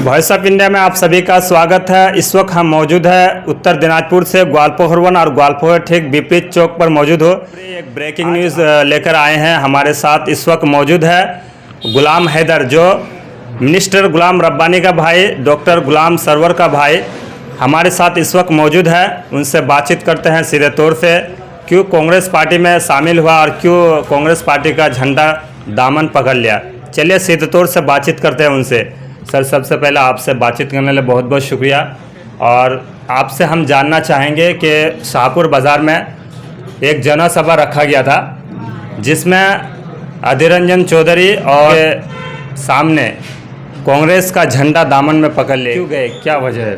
Voice of India में आप सभी का स्वागत है। इस वक्त हम मौजूद है उत्तर दिनाजपुर से ग्वालपोखर वन और ग्वालपोखर ठीक विपरीत चौक पर मौजूद हो। एक ब्रेकिंग न्यूज़ लेकर आए हैं। हमारे साथ इस वक्त मौजूद है गुलाम हैदर, जो मिनिस्टर गुलाम रब्बानी का भाई, डॉक्टर गुलाम सरवर का भाई हमारे साथ इस वक्त मौजूद है। उनसे बातचीत करते हैं सीधे तौर से, क्यों कांग्रेस पार्टी में शामिल हुआ और क्यों कांग्रेस पार्टी का झंडा दामन पकड़ लिया। चलिए सीधे तौर से बातचीत करते हैं उनसे। सर, सबसे पहले आपसे बातचीत करने के लिए बहुत बहुत शुक्रिया। और आपसे हम जानना चाहेंगे कि शाहपुर बाज़ार में एक जनसभा रखा गया था जिसमें अधीर रंजन चौधरी और सामने कांग्रेस का झंडा दामन में पकड़ लिए, क्यों गए, क्या वजह है?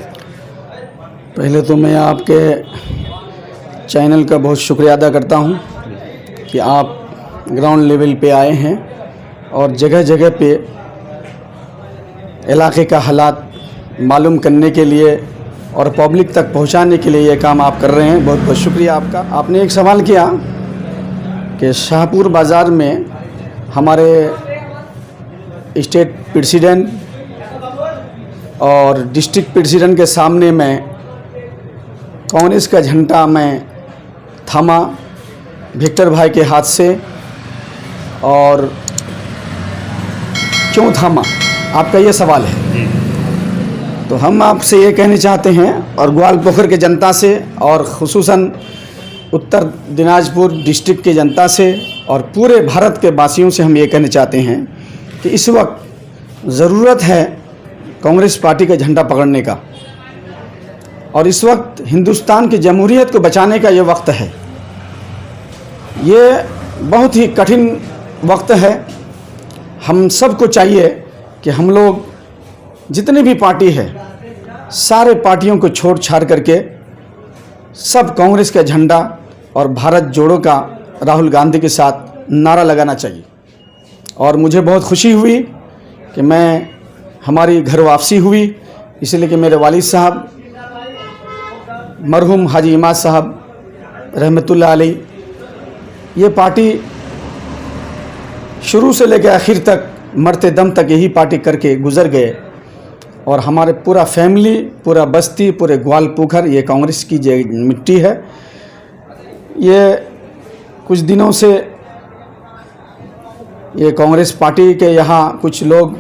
पहले तो मैं आपके चैनल का बहुत शुक्रिया अदा करता हूं कि आप ग्राउंड लेवल पे आए हैं और जगह जगह पे इलाके का हालात मालूम करने के लिए और पब्लिक तक पहुंचाने के लिए ये काम आप कर रहे हैं। बहुत बहुत शुक्रिया आपका। आपने एक सवाल किया कि शाहपुर बाज़ार में हमारे स्टेट प्रेसिडेंट और डिस्ट्रिक्ट प्रेसिडेंट के सामने मैं कांग्रेस का झंडा मैं थामा विक्टर भाई के हाथ से। और क्यों थामा, आपका ये सवाल है। तो हम आपसे ये कहना चाहते हैं और ग्वालपोखर के जनता से और ख़ुसूसन उत्तर दिनाजपुर डिस्ट्रिक्ट के जनता से और पूरे भारत के वासियों से हम ये कहना चाहते हैं कि इस वक्त ज़रूरत है कांग्रेस पार्टी का झंडा पकड़ने का। और इस वक्त हिंदुस्तान की जमहूरियत को बचाने का ये वक्त है। ये बहुत ही कठिन वक्त है। हम सबको चाहिए कि हम लोग जितनी भी पार्टी है सारे पार्टियों को छोड़ छाड़ करके सब कांग्रेस का झंडा और भारत जोड़ो का राहुल गांधी के साथ नारा लगाना चाहिए। और मुझे बहुत खुशी हुई कि मैं हमारी घर वापसी हुई, इसलिए कि मेरे वालिद साहब मरहूम हाजी इमाद साहब रहमतुल्लाह अलैह ये पार्टी शुरू से लेकर आखिर तक मरते दम तक यही पार्टी करके गुजर गए। और हमारे पूरा फैमिली, पूरा बस्ती, पूरे ग्वालपोखर ये कांग्रेस की मिट्टी है। ये कुछ दिनों से ये कांग्रेस पार्टी के यहाँ कुछ लोग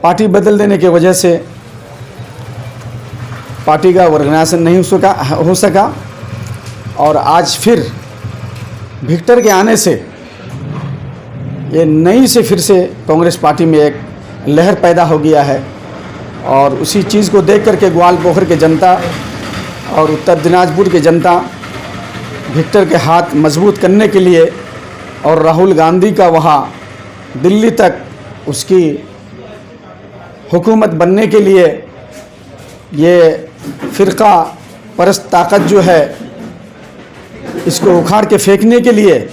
पार्टी बदल देने की वजह से पार्टी का ऑर्गेनाइजेशन नहीं हो सका। और आज फिर विक्टर के आने से ये नई से फिर से कांग्रेस पार्टी में एक लहर पैदा हो गया है। और उसी चीज़ को देख करके ग्वालपोखर के जनता और उत्तर दिनाजपुर की जनता विक्टर के हाथ मजबूत करने के लिए और राहुल गांधी का वहाँ दिल्ली तक उसकी हुकूमत बनने के लिए ये फ़िरका परस्त ताकत जो है इसको उखाड़ के फेंकने के लिए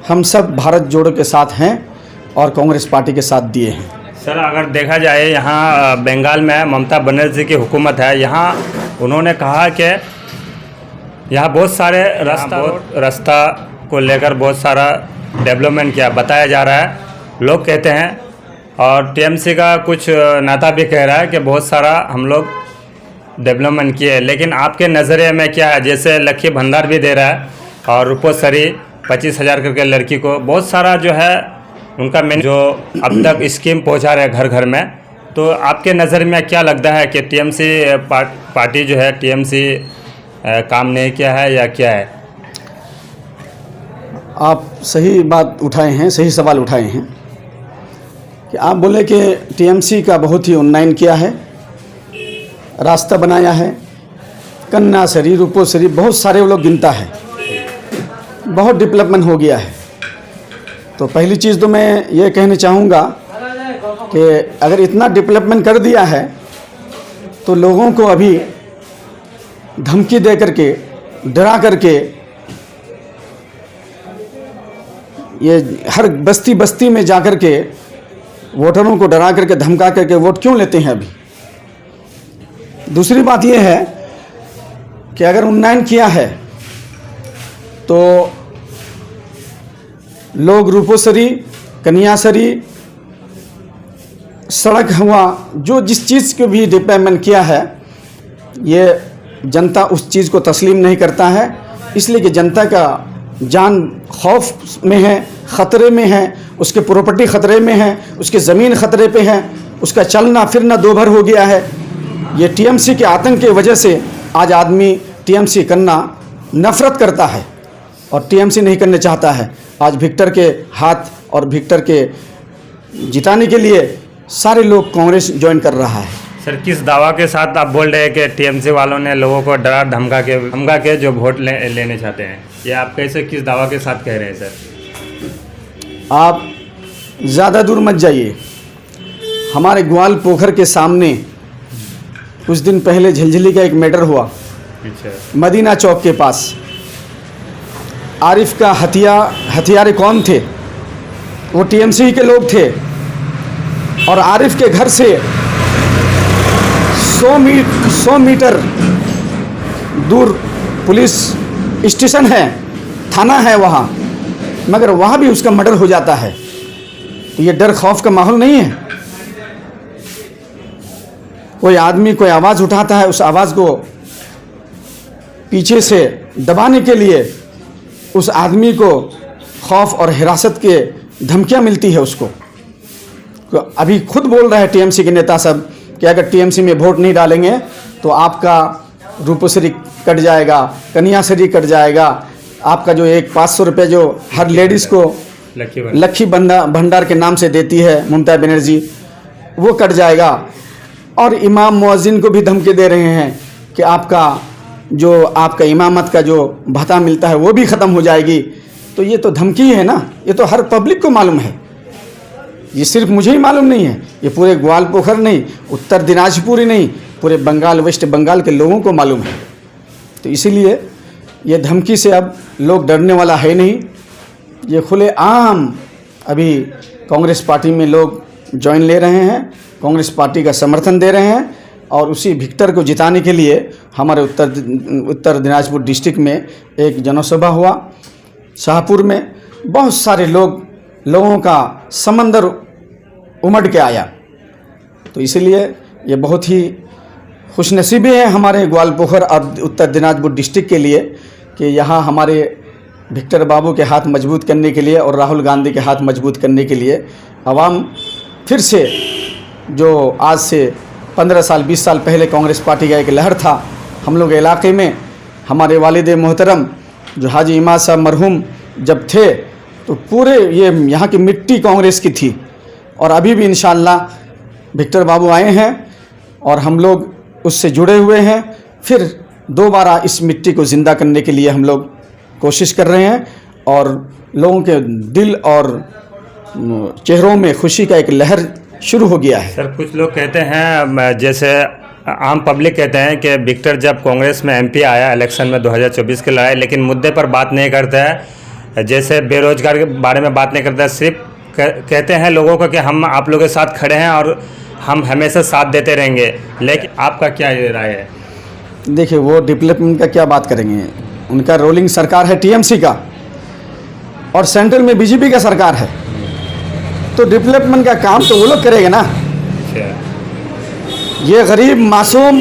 हम सब भारत जोड़ो के साथ हैं और कांग्रेस पार्टी के साथ दिए हैं। सर, अगर देखा जाए यहाँ बंगाल में ममता बनर्जी की हुकूमत है। यहाँ उन्होंने कहा कि यहाँ बहुत सारे रास्ता को लेकर बहुत सारा डेवलपमेंट किया बताया जा रहा है, लोग कहते हैं। और टीएमसी का कुछ नेता भी कह रहा है कि बहुत सारा हम लोग डेवलपमेंट किए। लेकिन आपके नज़रिए में क्या है? जैसे लक्की भंडार भी दे रहा है और रूपोसरी 25,000 करके लड़की को, बहुत सारा जो है उनका जो अब तक स्कीम पहुंचा रहे घर घर में। तो आपके नज़र में क्या लगता है कि टीएमसी पार्टी जो है टीएमसी काम नहीं किया है या क्या है? आप सही बात उठाए हैं, सही सवाल उठाए हैं कि आप बोले कि टीएमसी का बहुत ही उन्नयन किया है, रास्ता बनाया है, कन्याश्री, रूपोश्री, बहुत सारे लोग गिनता है, बहुत डेवलपमेंट हो गया है। तो पहली चीज़ तो मैं ये कहना चाहूँगा कि अगर इतना डेवलपमेंट कर दिया है तो लोगों को अभी धमकी दे करके, डरा करके, ये हर बस्ती बस्ती में जा कर के वोटरों को डरा करके, धमका करके वोट क्यों लेते हैं अभी? दूसरी बात यह है कि अगर उन्नयन किया है तो लोग रूपोसरी, कन्याश्री सड़क हुआ, जो जिस चीज़ को भी डिप्लॉयमेंट किया है, ये जनता उस चीज़ को तस्लीम नहीं करता है, इसलिए कि जनता का जान खौफ में है, ख़तरे में है, उसके प्रॉपर्टी ख़तरे में है, उसकी ज़मीन ख़तरे पे है, उसका चलना फिरना दोभर हो गया है। ये टीएमसी के आतंक की वजह से आज आदमी टीएमसी करना नफ़रत करता है और टीएमसी नहीं करना चाहता है। आज विक्टर के हाथ और विक्टर के जिताने के लिए सारे लोग कांग्रेस ज्वाइन कर रहा है। सर, किस दावा के साथ आप बोल रहे हैं कि टीएमसी वालों ने लोगों को डरा धमका के जो वोट लेने चाहते हैं? ये आप कैसे किस दावा के साथ कह रहे हैं सर? आप ज़्यादा दूर मत जाइए। हमारे ग्वाल पोखर के सामने कुछ दिन पहले झिलझिली का एक मैटर हुआ, अच्छा, मदीना चौक के पास। आरिफ का हथियारे कौन थे? वो टीएमसी के लोग थे और आरिफ के घर से 100 मीटर दूर पुलिस स्टेशन है, थाना है वहाँ, मगर वहाँ भी उसका मर्डर हो जाता है। तो ये डर खौफ का माहौल नहीं है। कोई आदमी कोई आवाज़ उठाता है, उस आवाज़ को पीछे से दबाने के लिए उस आदमी को खौफ और हिरासत के धमकियां मिलती है उसको। तो अभी खुद बोल रहे हैं टीएमसी के नेता सब कि अगर टीएमसी में वोट नहीं डालेंगे तो आपका रूपश्री कट जाएगा, कन्याश्री कट जाएगा, आपका जो एक 500 रुपये जो हर लेडीज़ को लक्ष्मी भंडार के नाम से देती है ममता बनर्जी, वो कट जाएगा। और इमाम मुअज्जिन को भी धमकी दे रहे हैं कि आपका इमामत का जो भत्ता मिलता है वो भी ख़त्म हो जाएगी। तो ये तो धमकी है ना, ये तो हर पब्लिक को मालूम है, ये सिर्फ मुझे ही मालूम नहीं है, ये पूरे ग्वालपोखर नहीं, उत्तर दिनाजपुर ही नहीं, पूरे बंगाल वेस्ट बंगाल के लोगों को मालूम है। तो इसीलिए ये धमकी से अब लोग डरने वाला है नहीं। ये खुले आम अभी कांग्रेस पार्टी में लोग ज्वाइन ले रहे हैं, कांग्रेस पार्टी का समर्थन दे रहे हैं और उसी विक्टर को जिताने के लिए हमारे उत्तर दिनाजपुर डिस्ट्रिक्ट में एक जनसभा हुआ। शाहपुर में बहुत सारे लोगों का समंदर उमड़ के आया। तो इसलिए ये बहुत ही खुशनसीबी है हमारे ग्वालपोखर और उत्तर दिनाजपुर डिस्ट्रिक्ट के लिए कि यहाँ हमारे विक्टर बाबू के हाथ मजबूत करने के लिए और राहुल गांधी के हाथ मजबूत करने के लिए आवाम फिर से, जो आज से 15 साल 20 साल पहले कांग्रेस पार्टी का एक लहर था हम लोग इलाके में, हमारे वालिद मोहतरम जो हाजी इमाद साहब मरहूम जब थे तो पूरे ये यहाँ की मिट्टी कांग्रेस की थी। और अभी भी इंशाअल्लाह विक्टर बाबू आए हैं और हम लोग उससे जुड़े हुए हैं। फिर दोबारा इस मिट्टी को ज़िंदा करने के लिए हम लोग कोशिश कर रहे हैं और लोगों के दिल और चेहरों में खुशी का एक लहर शुरू हो गया है। सर, कुछ लोग कहते हैं, जैसे आम पब्लिक कहते हैं कि विक्टर जब कांग्रेस में एमपी आया इलेक्शन में 2024 के लड़ाई, लेकिन मुद्दे पर बात नहीं करता है, जैसे बेरोजगार के बारे में बात नहीं करता है, सिर्फ कहते हैं लोगों को कि हम आप लोगों के साथ खड़े हैं और हम हमेशा साथ देते रहेंगे। लेकिन आपका क्या ये राय है? देखिए, वो डेवलपमेंट का क्या बात करेंगे, उनका रोलिंग सरकार है टीएमसी का और सेंट्रल में बीजेपी का सरकार है, तो डेवलपमेंट का काम तो वो लोग करेंगे ना। ये गरीब मासूम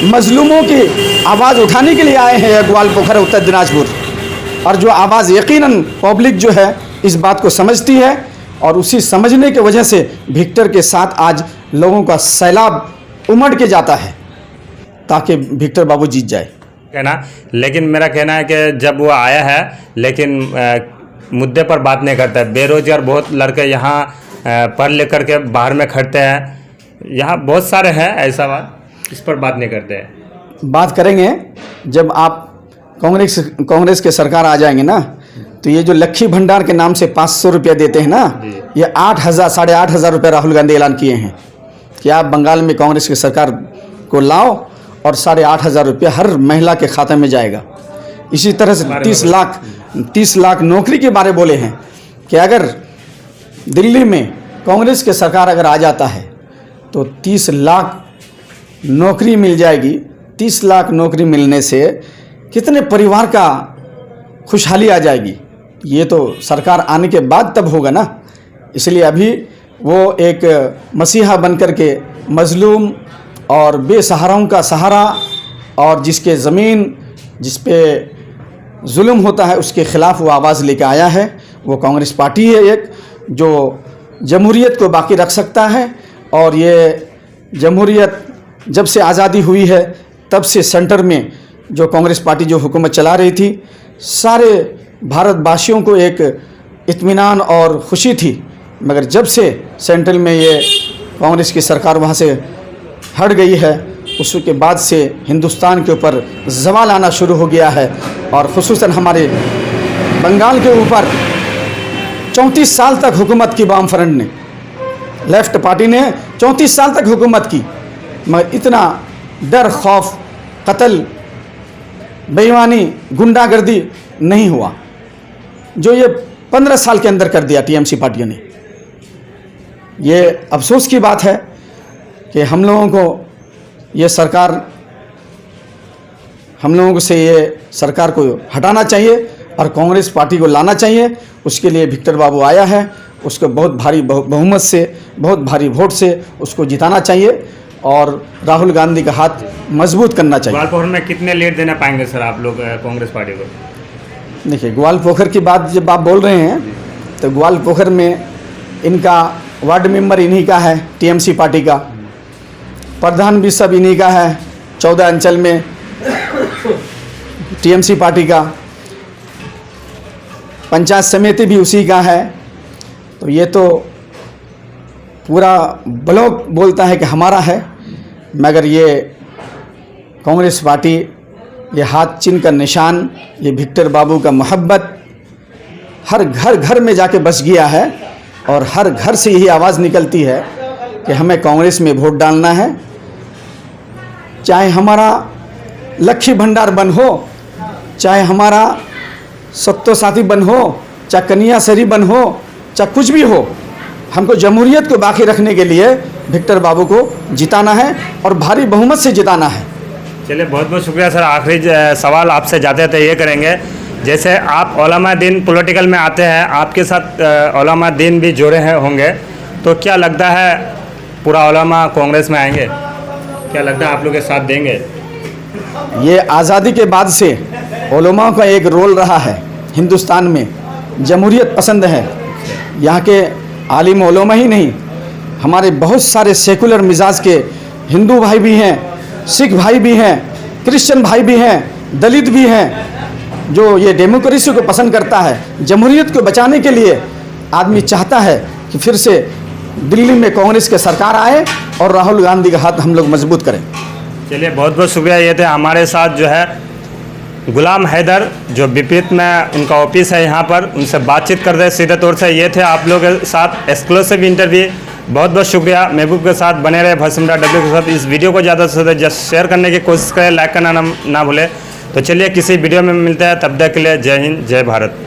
मजलूमों की आवाज़ उठाने के लिए आए हैं ग्वालपोखर उत्तर दिनाजपुर, और जो आवाज़ यकीनन पब्लिक जो है इस बात को समझती है और उसी समझने की वजह से विक्टर के साथ आज लोगों का सैलाब उमड़ के जाता है ताकि विक्टर बाबू जीत जाए। कहना, लेकिन मेरा कहना है कि जब वो आया है लेकिन मुद्दे पर बात नहीं करता है। बेरोजगार बहुत लड़के यहाँ पढ़ लिख करके बाहर में खड़ते हैं, यहाँ बहुत सारे हैं, ऐसा बात इस पर बात नहीं करते हैं। बात करेंगे जब आप कांग्रेस के सरकार आ जाएंगे ना, तो ये जो लक्ष्मी भंडार के नाम से 500 रुपया देते हैं ना, ये 8,000 रुपये राहुल गांधी ऐलान किए हैं कि आप बंगाल में कांग्रेस की सरकार को लाओ और 8,500 रुपया हर महिला के खाते में जाएगा। इसी तरह से 30 लाख नौकरी के बारे बोले हैं कि अगर दिल्ली में कांग्रेस की सरकार अगर आ जाता है तो 30 लाख नौकरी मिल जाएगी। 30 लाख नौकरी मिलने से कितने परिवार का खुशहाली आ जाएगी। ये तो सरकार आने के बाद तब होगा ना। इसलिए अभी वो एक मसीहा बनकर के मजलूम और बेसहाराओं का सहारा और जिसके ज़मीन जिस पे जुल्म होता है उसके ख़िलाफ़ वो आवाज़ लेके आया है। वो कांग्रेस पार्टी है एक जो जमहूरियत को बाकी रख सकता है। और ये जमहूरियत जब से आज़ादी हुई है तब से सेंटर में जो कांग्रेस पार्टी जो हुकूमत चला रही थी, सारे भारतवासियों को एक इत्मीनान और खुशी थी। मगर जब से सेंट्रल में ये कांग्रेस की सरकार वहाँ से हट गई है, उसके बाद से हिंदुस्तान के ऊपर ज़वाल आना शुरू हो गया है। और ख़ुसूसन हमारे बंगाल के ऊपर 34 साल तक हुकूमत की वाम फ्रंट ने, लेफ़्ट पार्टी ने 34 साल तक हुकूमत की, मगर इतना डर, खौफ, कत्ल, बेईमानी, गुंडागर्दी नहीं हुआ जो ये 15 साल के अंदर कर दिया टीएमसी पार्टियों ने। ये अफसोस की बात है कि हम लोगों को ये सरकार, हम लोगों से ये सरकार को हटाना चाहिए और कांग्रेस पार्टी को लाना चाहिए। उसके लिए विक्टर बाबू आया है, उसको बहुत भारी बहुमत से, बहुत भारी वोट से उसको जिताना चाहिए और राहुल गांधी का हाथ मजबूत करना चाहिए। ग्वालपोखर में कितने लीड देना पाएंगे सर आप लोग कांग्रेस पार्टी को? देखिए, ग्वालपोखर की बात जब आप बोल रहे हैं तो ग्वालपोखर में इनका वार्ड मेंबर इन्हीं का है, टीएमसी पार्टी का, प्रधान भी सब इन्हीं का है, 14 अंचल में टीएमसी पार्टी का, पंचायत समिति भी उसी का है। तो ये तो पूरा ब्लॉक बोलता है कि हमारा है, मगर ये कांग्रेस पार्टी, ये हाथ चिन्ह का निशान, ये विक्टर बाबू का मोहब्बत हर घर घर में जाके बस गया है और हर घर से यही आवाज़ निकलती है कि हमें कांग्रेस में वोट डालना है। चाहे हमारा लक्ष्मी भंडार बन हो, चाहे हमारा सत्तो साथी बन हो, चाहे कन्यासरी बन हो, चाहे कुछ भी हो, हमको जमहूरियत को बाकी रखने के लिए विक्टर बाबू को जिताना है और भारी बहुमत से जिताना है। चलिए, बहुत बहुत शुक्रिया सर। आखिरी सवाल आपसे जाते थे ये करेंगे, जैसे आप उलमा दीन पॉलिटिकल में आते हैं, आपके साथ उलमा दीन भी जुड़े हैं होंगे, तो क्या लगता है पूरा उलमा कांग्रेस में आएंगे? क्या लगता है आप लोग के साथ देंगे? ये आज़ादी के बाद से उलमा का एक रोल रहा है हिंदुस्तान में, जमहूरियत पसंद है। यहाँ के आलिम उलमा ही नहीं, हमारे बहुत सारे सेकुलर मिजाज के हिंदू भाई भी हैं, सिख भाई भी हैं, क्रिश्चियन भाई भी हैं, दलित भी हैं, जो ये डेमोक्रेसी को पसंद करता है। जमहूरियत को बचाने के लिए आदमी चाहता है कि फिर से दिल्ली में कांग्रेस की सरकार आए और राहुल गांधी का हाथ हम लोग मजबूत करें। चलिए, बहुत बहुत शुक्रिया। ये थे हमारे साथ जो है गुलाम हैदर, जो विपरीत में उनका ऑफिस है यहाँ पर, उनसे बातचीत कर रहे सीधे तौर से। ये थे आप लोग के साथ एक्सक्लूसिव इंटरव्यू। बहुत बहुत शुक्रिया। महबूब के साथ बने रहे, भसमरा डब्ल्यू के साथ। इस वीडियो को ज़्यादा से ज़्यादा शेयर करने की कोशिश करें, लाइक करना ना भूलें। तो चलिए, किसी वीडियो में मिलते हैं, तब तक के लिए जय हिंद, जय भारत।